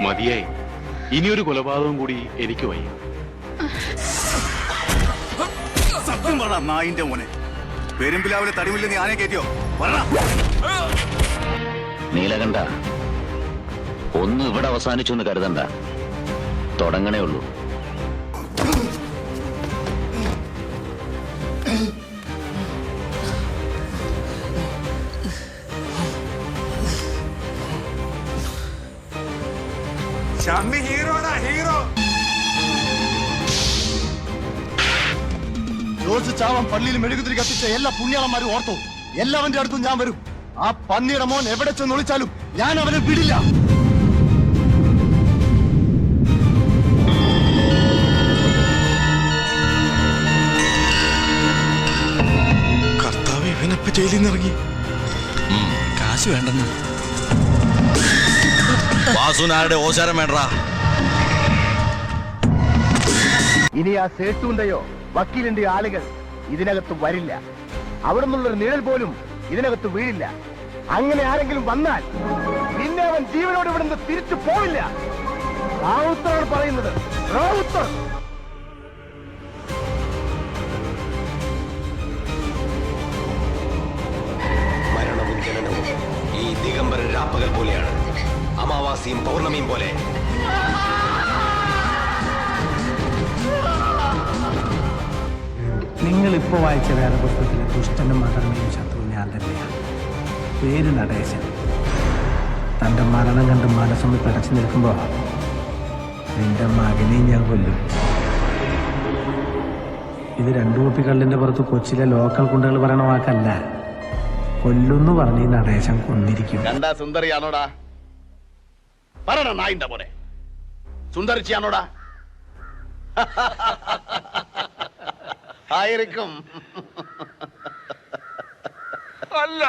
മതിയായി. ഇനിയൊരു കൊലപാതകം കൂടി എനിക്ക് വയ്യ. സത്യം പറ നായിന്റെ മോനെ. പെരുമ്പിലാവിലെ തടിമില്ല നീ ആനെ കയറ്റിയോ? നീലകണ്ഠ, ഒന്നും ഇവിടെ അവസാനിച്ചു എന്ന് കരുതണ്ട. തുടങ്ങണേ ഉള്ളൂ. ഹീറോടാ ഹീറോ. ജോർജ് ചാവം പള്ളിയിൽ മെഴുകുതിരി കത്തിച്ച എല്ലാ പുണ്യാളന്മാരും ഓർത്തു. എല്ലാവന്റെ അടുത്തും ഞാൻ വരും. ആ പന്നിയുടെ മോൻ എവിടെ ചെന്ന് ഒളിച്ചാലും ഞാൻ അവനെ വിടില്ല. കർത്താവ് ഇവനപ്പ ജയിലിൽ നിന്ന് ഇറങ്ങി. കാശ് വേണ്ടെന്ന്. വാസുനാരുടെ ഓശാരം വേണ്ടാ. ഇനി ആ സേട്ടുന്റെയോ വക്കീലിന്റെ ആളുകൾ ഇതിനകത്ത് വരില്ല. അവിടെ നിന്നുള്ളൊരു നിഴൽ പോലും ഇതിനകത്ത് വീഴില്ല. അങ്ങനെ ആരെങ്കിലും വന്നാൽ പിന്നെ അവൻ ജീവനോട് ഇവിടുന്ന് തിരിച്ചു പോവില്ല. റാവുത്തറാണ് പറയുന്നത്. റാവുത്തർ. മരണവും ജനനവും ഈ ദിഗംബര രാപ്പകൽ പോലെയാണ്. അമാവാസിയും പൗർണമിയും പോലെ. നിങ്ങൾ ഇപ്പോൾ വായിച്ച വേദപുസ്തകത്തിലെ ദുഷ്ടനും മകർമ്മയും ശത്രു ഞാൻ തന്നെയാണ്. പേര് നടേശൻ. തൻ്റെ മരണം കണ്ട് മനസ്സൊന്ന് പിടച്ചു നിൽക്കുമ്പോൾ നിന്റെ മകനെയും ഞാൻ കൊല്ലും. ഇത് 2 കുപ്പി കള്ളിൻ്റെ പുറത്ത് കൊച്ചിയിലെ ലോക്കൽ കുണ്ടകൾ പറയണ വാക്കല്ല. കൊല്ലുന്നു പറഞ്ഞ് ഈ നടേശൻ കൊന്നിരിക്കും. കണ്ടാ സുന്ദരിയാണോടാ? പറയണ നായിന്റെ പോലെ സുന്ദരിച്ചാണോടാ? ആയിരിക്കും. അല്ല.